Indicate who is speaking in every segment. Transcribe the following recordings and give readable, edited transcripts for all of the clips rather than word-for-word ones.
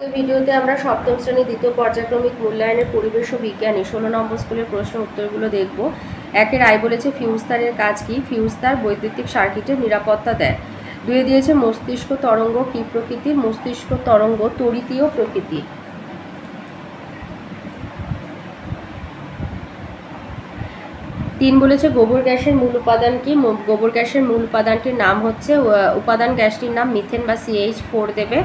Speaker 1: তো ভিডিওতে আমরা সপ্তম শ্রেণী দ্বিতীয় পর্যায়ক্রমিক মূল্যায়নের পরিবেশ ও বিজ্ঞানী 16 নম্বর স্কুলের প্রশ্ন উত্তরগুলো দেখব। একের আই বলেছে ফিউজ তারের কাজ কি? ফিউজ তার বৈদ্যুতিক সার্কিটের নিরাপত্তা দেয়। দুয়ে দিয়েছে মস্তিষ্ক তরঙ্গ কি প্রকৃতির? মস্তিষ্ক তরঙ্গ তড়িতীয় প্রকৃতির। তিন বলেছে গোবর গ্যাসের মূল উপাদান কি? গোবর গ্যাসের মূল উপাদানটির নাম হচ্ছে উপাদান গ্যাসটির নাম মিথেন বা CH4 দেবে।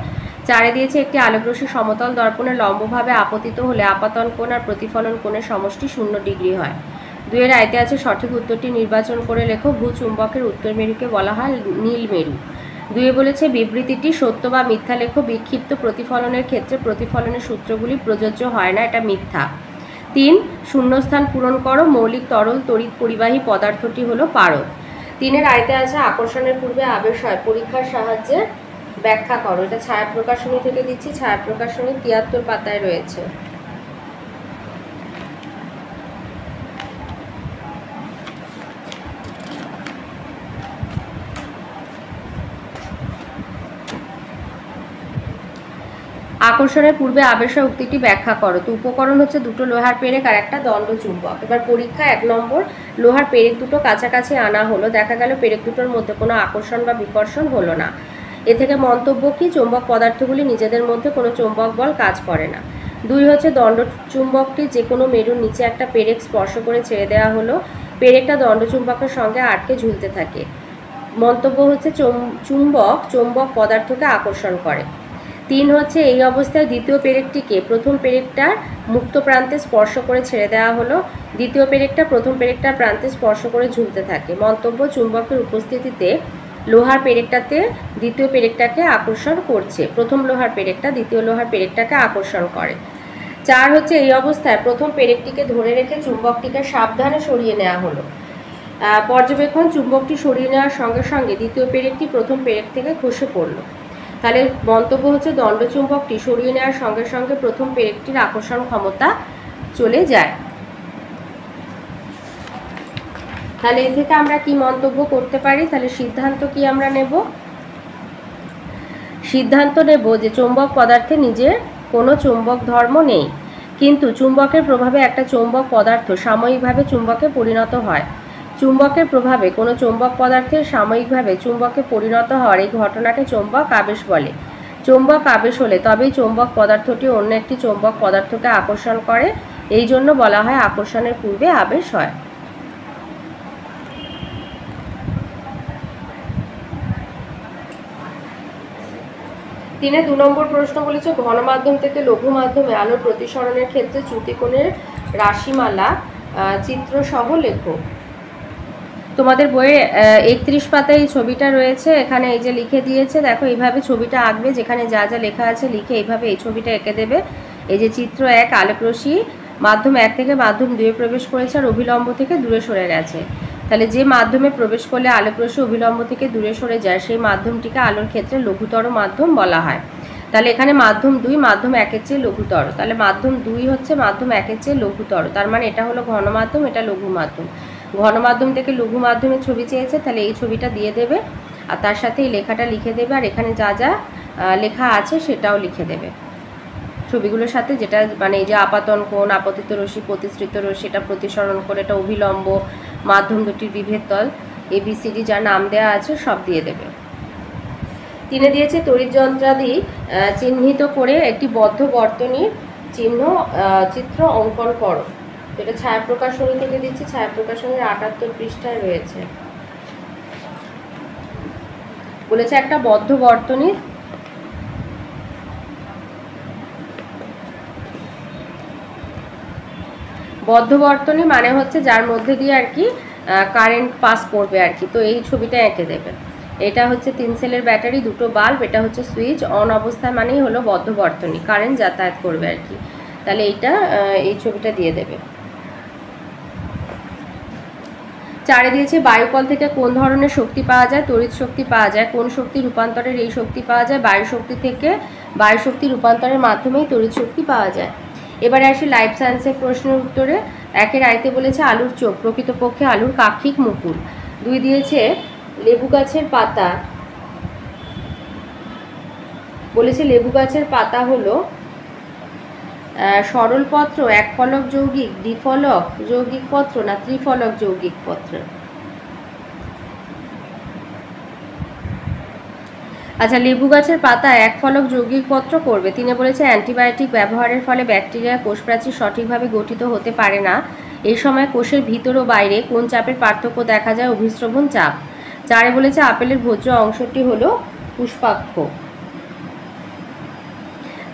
Speaker 1: চারে দিয়েছে একটি আলোকরশ্মি সমতল দর্পণে লম্বভাবে আপতিত হলে আপাতন কোণ আর প্রতিফলন কোণের সমষ্টি 0 ডিগ্রি হয়। দুয়ের আয়তে আছে সঠিক উত্তরটি নির্বাচন করে লেখো। ভূচুম্বকের উত্তর মেরুকে বলা হয় নীল মেরু। দুয়ে বলেছে বিবৃতিটি সত্য বা মিথ্যা লেখো। বিক্ষিপ্ত প্রতিফলনের ক্ষেত্রে প্রতিফলনের সূত্রগুলি প্রযোজ্য হয় না, এটা মিথ্যা। তিন শূন্যস্থান পূরণ করো। মৌলিক তরল তড়িৎ পরিবাহী পদার্থটি হলো পারদ। তিনের আয়তে আছে আকর্ষণের পূর্বে আবেশ হয়, পরীক্ষার সাহায্যে ব্যাখ্যা করো। এটা ছায়া প্রকাশনী থেকে দিচ্ছি, ছায়া প্রকাশনী 73 পাতায় রয়েছে। আকর্ষণের পূর্বে আবেশ হয় উক্তিটি ব্যাখ্যা করো। তো উপকরণ হচ্ছে দুটো লোহার পেরেক আর একটা দণ্ডচুম্বক। এবার পরীক্ষা 1 নম্বর, লোহার পেরেক দুটো কাছাকাছি আনা হলো, দেখা গেল পেরেক দুটোর মধ্যে কোনো আকর্ষণ বা বিকর্ষণ হলো না। এ থেকে মন্তব্য কি? চৌম্বক পদার্থগুলি নিজেদের মধ্যে কোনো চৌম্বক বল কাজ করে না। দুই হচ্ছে দণ্ডচুম্বকটি যে কোনো মেরুর নিচে একটা পেরেক স্পর্শ করে ছেড়ে দেওয়া হলো, পেরেকটা দণ্ডচুম্বকের সঙ্গে আটকে ঝুলতে থাকে। মন্তব্য হচ্ছে চৌম্বক পদার্থকে আকর্ষণ করে। তিন হচ্ছে এই অবস্থায় দ্বিতীয় পেরেকটিকে প্রথম পেরেকটার মুক্ত প্রান্তে স্পর্শ করে ছেড়ে দেওয়া হলো, দ্বিতীয় পেরেকটা প্রথম পেরেকটার প্রান্তে স্পর্শ করে ঝুলতে থাকে। মন্তব্য চুম্বকের উপস্থিতিতে লোহার পেরেকটাতে দ্বিতীয় পেরেকটাকে আকর্ষণ করছে, প্রথম লোহার পেরেকটা দ্বিতীয় লোহার পেরেকটাকে আকর্ষণ করে। চার হচ্ছে এই অবস্থায় প্রথম পেরেকটিকে ধরে রেখে চুম্বকটিকে সাবধানে সরিয়ে নেওয়া হলো। পর্যবেক্ষণ চুম্বকটি সরিয়ে নেওয়ার সঙ্গে সঙ্গে দ্বিতীয় পেরেকটি প্রথম পেরেক থেকে খসে পড়ল। তাহলে মন্তব্য হচ্ছে দণ্ডচুম্বকটি সরিয়ে নেওয়ার সঙ্গে সঙ্গে প্রথম পেরেকটির আকর্ষণ ক্ষমতা চলে যায়। তাহলে এ থেকে আমরা কি মন্তব্য করতে পারি? তাহলে সিদ্ধান্ত কি আমরা নেব? সিদ্ধান্ত নেব যে চৌম্বক পদার্থে নিজের কোনো চৌম্বক ধর্ম নেই, কিন্তু চুম্বকের প্রভাবে একটা চৌম্বক পদার্থ সাময়িকভাবে চুম্বকে পরিণত হয়। চুম্বকের প্রভাবে কোনো চৌম্বক পদার্থের সাময়িকভাবে চুম্বকে পরিণত হওয়ার এই ঘটনাকে চৌম্বক আবেশ বলে। চৌম্বক আবেশ হলে তবেই চৌম্বক পদার্থটি অন্য একটি চৌম্বক পদার্থকে আকর্ষণ করে, এই জন্য বলা হয় আকর্ষণের পূর্বে আবেশ হয়। তিনে 2 নম্বর প্রশ্ন বলেছে ঘন মাধ্যম থেকে লঘু মাধ্যমে আলোর প্রতিসরণের ক্ষেত্রে চ্যুতিকোণের রাশিমালা চিত্রসহ লেখো। তোমাদের বইয়ে 31 পাতায় এই ছবিটা রয়েছে, এখানে এই যে লিখে দিয়েছে, দেখো এইভাবে ছবিটা আঁকবে, যেখানে যা যা লেখা আছে লিখে এইভাবে এই ছবিটা এঁকে দেবে। এই যে চিত্র 1, আলোকরশ্মি মাধ্যম 1 থেকে মাধ্যম 2 প্রবেশ করেছে আর অভিলম্ব থেকে দূরে সরে গেছে। তাহলে যে মাধ্যমে প্রবেশ করলে আলোকরশ্মি অভিলম্ব থেকে দূরে সরে যায় সেই মাধ্যমটিকে আলোর ক্ষেত্রে লঘুতর মাধ্যম বলা হয়। তাহলে এখানে মাধ্যম 2 মাধ্যম 1-এর চেয়ে লঘুতর, তাহলে মাধ্যম 2 হচ্ছে মাধ্যম 1-এর চেয়ে লঘুতর, তার মানে এটা হলো ঘন মাধ্যম, এটা লঘু মাধ্যম। ঘন মাধ্যম থেকে লঘু মাধ্যমের ছবি চেয়েছে, তাহলে এই ছবিটা দিয়ে দেবে আর তার সাথে এই লেখাটা লিখে দেবে, আর এখানে যা যা লেখা আছে সেটাও লিখে দেবে ছবিগুলোর সাথে, যেটা মানে এই যে আপাতন কোণ, আপতিত রশ্মি, প্রতিসৃত রশ্মি, এটা প্রতিসরণ করে, এটা অভিলম্ব, মাধ্যম দুটির বিভেদ তল, ABCD যা নাম দেওয়া আছে সব দিয়ে দেবে। তিনে দিয়েছে তড়িৎ যন্ত্রাদি চিহ্নিত করে একটি বদ্ধ বর্তনীর চিত্র অঙ্কন করো। এটা ছায়া প্রকাশনী থেকে দিচ্ছি, ছায়া প্রকাশনীর 78 পৃষ্ঠায় রয়েছে। বলেছে একটা বদ্ধ বর্তনীর মানে হচ্ছে যার মধ্যে দিয়ে আর কি কারেন্ট পাস করবে আর কি, তো এই ছবিটা এঁকে দেবে। এটা হচ্ছে 3 সেলের ব্যাটারি, দুটো বাল্ব, এটা হচ্ছে সুইচ অন অবস্থায়, মানেই হলো বদ্ধ বর্তনী, কারেন্ট যাতায়াত করবে আর কি। তাহলে এইটা এই ছবিটা দিয়ে দেবে। চারে দিয়েছে বায়ুকল থেকে কোন ধরনের শক্তি পাওয়া যায়? তড়িৎ শক্তি পাওয়া যায়। কোন শক্তি রূপান্তরের এই শক্তি পাওয়া যায়? বায়ু শক্তি থেকে। বায়ু শক্তি রূপান্তরের মাধ্যমেই তড়িৎ শক্তি পাওয়া যায়। এবারে আসি লাইফ সায়েন্সের প্রশ্নের উত্তরে। 1-এর আইতে বলেছে আলুর চোখ, প্রকৃতপক্ষে আলুর কাক্ষিক মুকুল। 2 দিয়েছে লেবু গাছের পাতা বলেছে লেবু গাছের পাতা হলো সরল পত্র, এক ফলক যৌগিক, দ্বিফলক যৌগিক পত্র না ত্রিফলক যৌগিক পত্র? আচ্ছা, লেবু গাছের পাতা এক ফলক যৌগিক পত্র করবে। তিনি বলেছে অ্যান্টিবায়োটিক ব্যবহারের ফলে ব্যাকটেরিয়া কোষপ্রাচীর সঠিকভাবে গঠিত হতে পারে না। এই সময় কোষের ভিতর ও বাইরে কোন চাপের পার্থক্য দেখা যায়? অভিস্রবণ চাপ। 4 বলেছে আপেলের ভোজ্য অংশটি হলো পুষ্পাক্ষ।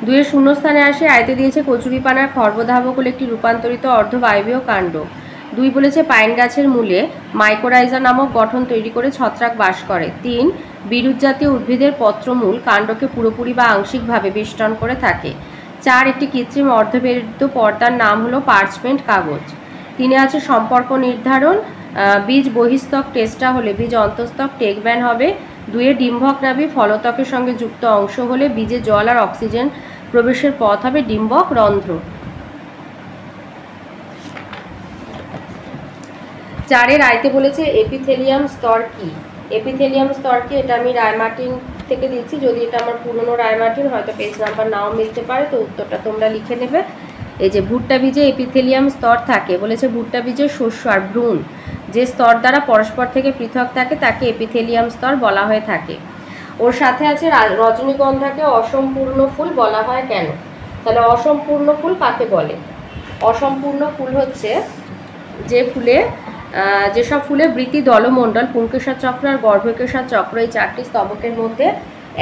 Speaker 1: 2 শূন্যস্থানে আসে আয়তে দিয়েছে কচুরিপানার খর্বধাবক হলো একটি রূপান্তরিত অর্ধবায়বীয় কাণ্ড। 2 বলেছে পাইন গাছের মূলে মাইকোরাইজা নামক গঠন তৈরি করে ছত্রাক বাস করে। 3 বিরুৎ জাতীয় উদ্ভিদের পত্রমূল কাণ্ডকে পুরোপুরি বা আংশিকভাবে বেষ্টন করে থাকে। 4 একটি কৃত্রিম অর্ধবেদিত পর্দার নাম হলো পার্চমেন্ট কাগজ। 3 আছে সম্পর্ক নির্ধারণ, বীজ বহিস্তক টেস্টা হলে বীজ অন্তস্তক টেকব্যান হবে। 2 ডিম্বক নাভি ফলতকের সঙ্গে যুক্ত অংশ হলে বীজে জল আর অক্সিজেন প্রবেশের পথ হবে ডিম্বক রন্ধ্র। 4 আয়তে বলেছে এপিথেলিয়াম স্তর কি? এপিথেলিয়াম স্তর কি এটা আমি রায়মার্টিন থেকে দিচ্ছি, যদি এটা আমার পুরনো রায়মার্টিন হয়তো পেজ নাম্বার নাও মিলতে পারে, তো উত্তরটা তোমরা লিখে নেবে। এই যে ভুট্টা বীজে এপিথেলিয়াম স্তর থাকে, বলেছে ভুট্টা বীজের শস্য আর ভ্রূণ যে স্তর দ্বারা পরস্পর থেকে পৃথক থাকে তাকে এপিথেলিয়াম স্তর বলা হয়ে থাকে। ওর সাথে আছে রজনীগন্ধাকে অসম্পূর্ণ ফুল বলা হয় কেন? তাহলে অসম্পূর্ণ ফুল কাকে বলে? অসম্পূর্ণ ফুল হচ্ছে যে ফুলে যেসব ফুলে বৃতি দলমণ্ডল পুংকেশর চক্র আর গর্ভকেশর চক্র এই 4টি স্তবকের মধ্যে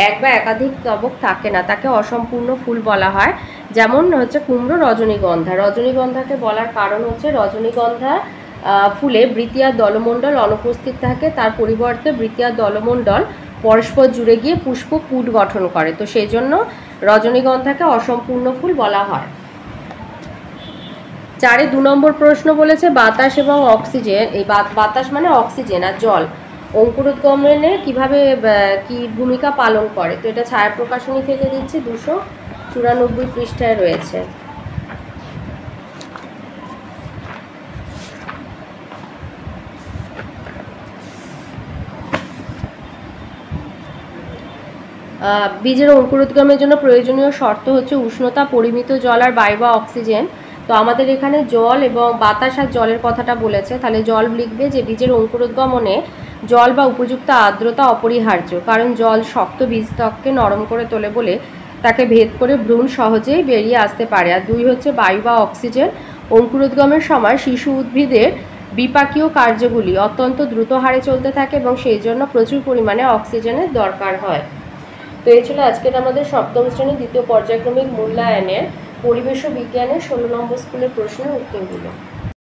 Speaker 1: এক বা একাধিক স্তবক থাকে না তাকে অসম্পূর্ণ ফুল বলা হয়। যেমন হচ্ছে কুমড়ো, রজনীগন্ধা। রজনীগন্ধাকে বলার কারণ হচ্ছে রজনীগন্ধা ফুলে বৃতি আর দলমণ্ডল অনুপস্থিত থাকে, তার পরিবর্তে বৃতি আর দলমণ্ডল পরস্পর জুড়ে গিয়ে পুষ্পকূট গঠন করে, তো সেই জন্য রজনীগন্ধাকে অসম্পূর্ণ ফুল বলা হয়। 4 2 নম্বর প্রশ্ন বলেছে বাতাস এবং অক্সিজেন, এই বাতাস মানে অক্সিজেন আর জল অঙ্কুরোদ্গমনে কিভাবে কি ভূমিকা পালন করে? তো এটা ছায়া প্রকাশনী থেকে দিচ্ছি, 294 পৃষ্ঠায় রয়েছে। বীজের অঙ্কুরোদ্গমের জন্য প্রয়োজনীয় শর্ত হচ্ছে উষ্ণতা, পরিমিত জল আর বায়ু বা অক্সিজেন। তো আমাদের এখানে জল এবং বাতাস আর জলের কথাটা বলেছে, তাহলে জল লিখবে যে বীজের অঙ্কুরোদ্গমনে জল বা উপযুক্ত আর্দ্রতা অপরিহার্য, কারণ জল শক্ত বীজত্বককে নরম করে তোলে বলে তাকে ভেদ করে ভ্রূণ সহজেই বেরিয়ে আসতে পারে। আর 2 হচ্ছে বায়ু বা অক্সিজেন। অঙ্কুরোদ্গমের সময় শিশু উদ্ভিদের বিপাকীয় কার্যগুলি অত্যন্ত দ্রুত হারে চলতে থাকে এবং সেই জন্য প্রচুর পরিমাণে অক্সিজেনের দরকার হয়। তো এই ছিল আজকের আমাদের সপ্তম শ্রেণী দ্বিতীয় পর্যায়ক্রমিক মূল্যায়নের পরিবেশ ও বিজ্ঞানের 16 নম্বর স্কুলের প্রশ্নের উত্তরগুলো।